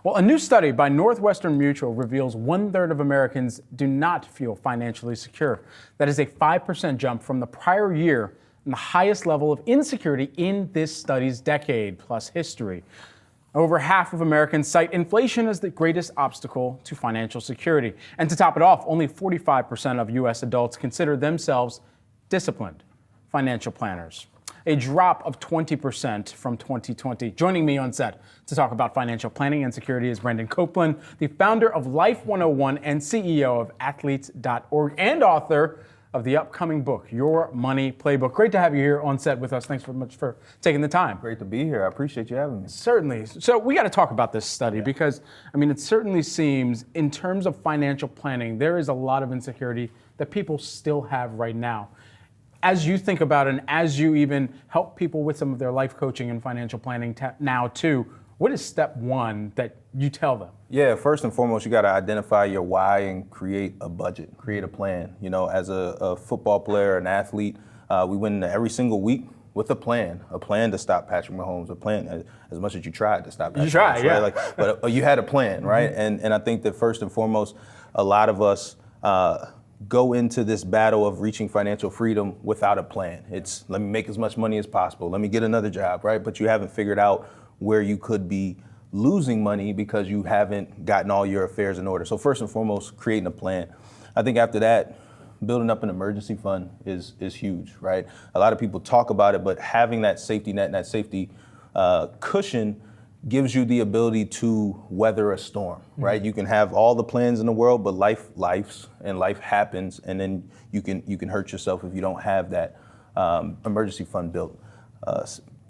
Well, a new study by Northwestern Mutual reveals 1/3 of Americans do not feel financially secure. That is a 5% jump from the prior year and the highest level of insecurity in this study's decade plus history. Over half of Americans cite inflation as the greatest obstacle to financial security. And to top it off, only 45% of U.S. adults consider themselves disciplined financial planners, a drop of 20% from 2020. Joining me on set to talk about financial planning and security is Brandon Copeland, the founder of Life 101 and CEO of Athletes.org and author of the upcoming book, Your Money Playbook. Great to have you here on set with us. Thanks very much for taking the time. Great to be here. I appreciate you having me. Certainly. So we got to talk about this study because, it certainly seems in terms of financial planning, there is a lot of insecurity that people still have right now. As you think about it and as you even help people with some of their life coaching and financial planning now too, what is step one that you tell them? Yeah, first and foremost, you got to identify your why and create a budget, create a plan. You know, as a football player, an athlete, we win every single week with a plan to stop Patrick Mahomes, a plan as much as you tried to stop Patrick Mahomes, yeah. right? But you had a plan, right? Mm-hmm. And I think that first and foremost, a lot of us go into this battle of reaching financial freedom without a plan. It's let me make as much money as possible. Let me get another job, right? But you haven't figured out where you could be losing money because you haven't gotten all your affairs in order. So first and foremost, creating a plan. I think after that, building up an emergency fund is huge, right? A lot of people talk about it, but having that safety net and that safety cushion gives you the ability to weather a storm, right? Mm-hmm. You can have all the plans in the world, but life happens, and then you can hurt yourself if you don't have that emergency fund built.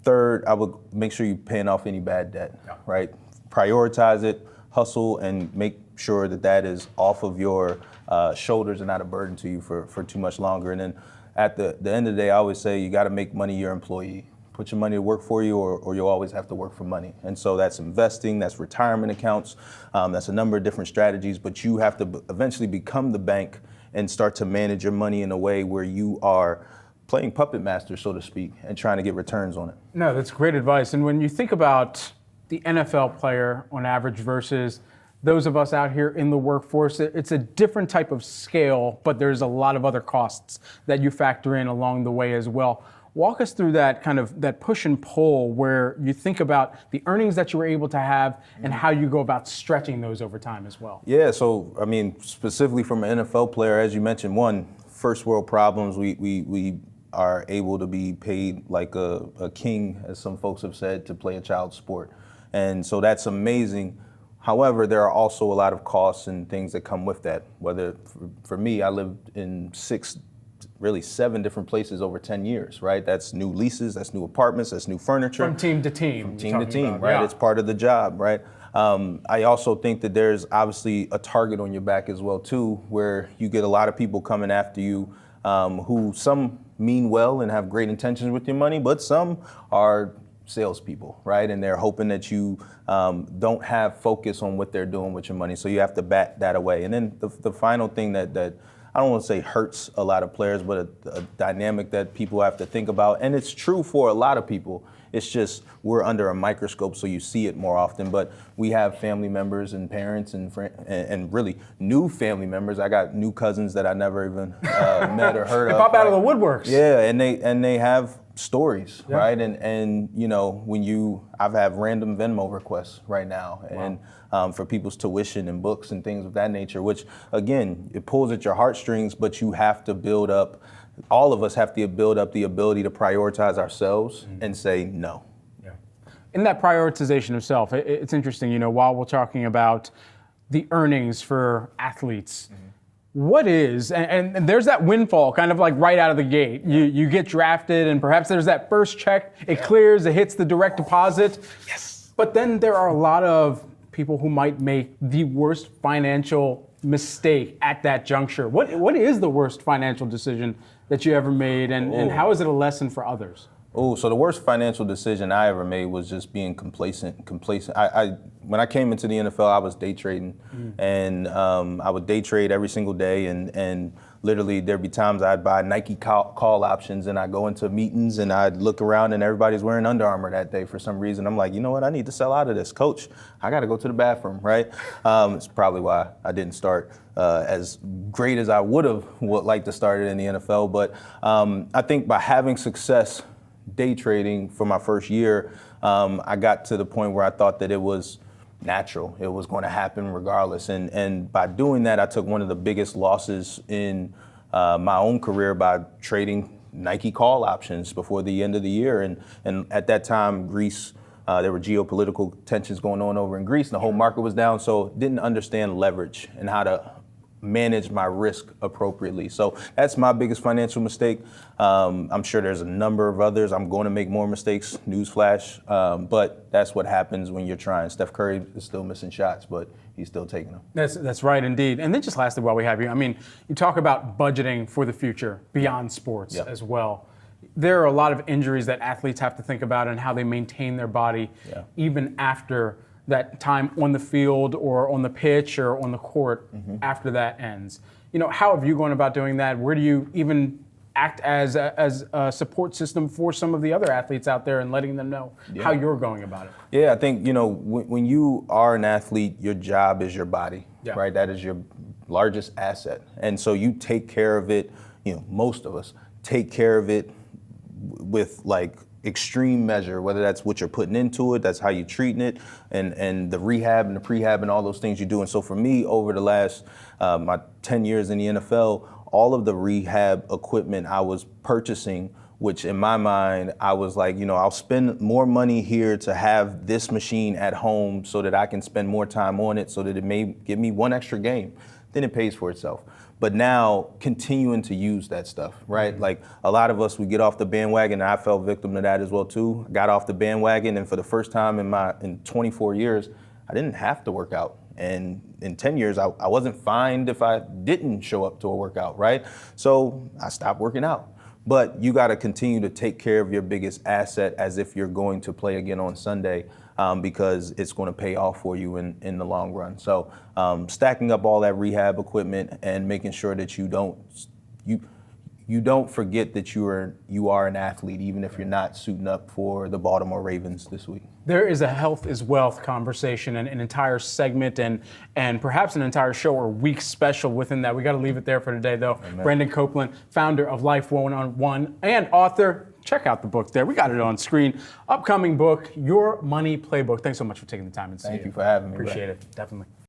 Third, I would make sure you're paying off any bad debt, right? Prioritize it, hustle, and make sure that is off of your shoulders and not a burden to you for too much longer. And then at the end of the day, I always say you got to make money your employee. Put your money to work for you, or you'll always have to work for money. And so that's investing, that's retirement accounts, that's a number of different strategies, but you have to eventually become the bank and start to manage your money in a way where you are playing puppet master, so to speak, and trying to get returns on it. No, that's great advice. And when you think about the NFL player on average versus those of us out here in the workforce, it's a different type of scale, but there's a lot of other costs that you factor in along the way as well. Walk us through that push and pull where you think about the earnings that you were able to have and how you go about stretching those over time as well. Yeah, so specifically from an NFL player, as you mentioned, first world problems, we are able to be paid like a king, as some folks have said, to play a child's sport. And so that's amazing. However, there are also a lot of costs and things that come with that. Whether for me, I lived in 7 different places over 10 years, right? That's new leases, that's new apartments, that's new furniture. From team to team. From team to team, right? Yeah. It's part of the job, right? I also think that there's obviously a target on your back as well too, where you get a lot of people coming after you who some mean well and have great intentions with your money, but some are salespeople, right? And they're hoping that you don't have focus on what they're doing with your money. So you have to bat that away. And then the final thing that I don't want to say hurts a lot of players, but a dynamic that people have to think about, and it's true for a lot of people, it's just we're under a microscope, so you see it more often, but we have family members and parents and really new family members. I got new cousins that I never even met or heard of. They pop out of the woodworks. Yeah, and they have stories, yeah. Right? And I've had random Venmo requests right now, and for people's tuition and books and things of that nature, which again, it pulls at your heartstrings, but you have to build up, all of us have to build up the ability to prioritize ourselves and say no. Yeah. In that prioritization of self, it's interesting, while we're talking about the earnings for athletes, what is, and there's that windfall kind of like right out of the gate. You get drafted and perhaps there's that first check, it clears, it hits the direct deposit. Yes. But then there are a lot of people who might make the worst financial mistake at that juncture. What is the worst financial decision that you ever made and how is it a lesson for others? Oh, so the worst financial decision I ever made was just being complacent. When I came into the NFL, I was day trading, and I would day trade every single day and literally there'd be times I'd buy Nike call options and I'd go into meetings and I'd look around and everybody's wearing Under Armour that day for some reason. I'm like, you know what, I need to sell out of this. Coach, I got to go to the bathroom, right? It's probably why I didn't start as great as I would like to start it in the NFL. But I think by having success day trading for my first year, I got to the point where I thought that it was natural. It was going to happen regardless. And by doing that, I took one of the biggest losses in my own career by trading Nike call options before the end of the year. And at that time, Greece, there were geopolitical tensions going on over in Greece and the whole market was down. So didn't understand leverage and how to manage my risk appropriately. So that's my biggest financial mistake. I'm sure there's a number of others. I'm going to make more mistakes, newsflash, but that's what happens when you're trying. Steph Curry is still missing shots, but he's still taking them. That's right, indeed. And then just lastly, while we have you, I mean, you talk about budgeting for the future beyond sports as well. There are a lot of injuries that athletes have to think about and how they maintain their body even after that time on the field or on the pitch or on the court after that ends. You know, how have you gone about doing that? Where do you even act as a support system for some of the other athletes out there and letting them know how you're going about it? Yeah, I think, you know, when you are an athlete, your job is your body, right? That is your largest asset. And so you take care of it, you know, most of us take care of it with like extreme measure, whether that's what you're putting into it, that's how you're treating it, and the rehab and the prehab and all those things you do. And so for me, over the last my 10 years in the NFL, all of the rehab equipment I was purchasing, which in my mind, I was like, you know, I'll spend more money here to have this machine at home so that I can spend more time on it so that it may give me one extra game. Then it pays for itself. But now continuing to use that stuff, right? Like a lot of us, we get off the bandwagon, and I fell victim to that as well too. I got off the bandwagon, and for the first time in 24 years, I didn't have to work out. And in 10 years, I wasn't fined if I didn't show up to a workout, right? So I stopped working out. But you got to continue to take care of your biggest asset as if you're going to play again on Sunday, because it's going to pay off for you in the long run. So stacking up all that rehab equipment and making sure that you don't forget that you are an athlete, even if you're not suiting up for the Baltimore Ravens this week. There is a health is wealth conversation and an entire segment and perhaps an entire show or week special within that. We got to leave it there for today, though. Amen. Brandon Copeland, founder of Life One-on-One and author. Check out the book there. We got it on screen. Upcoming book, Your Money Playbook. Thanks so much for taking the time and seeing Thank you for having me. Appreciate it. Definitely.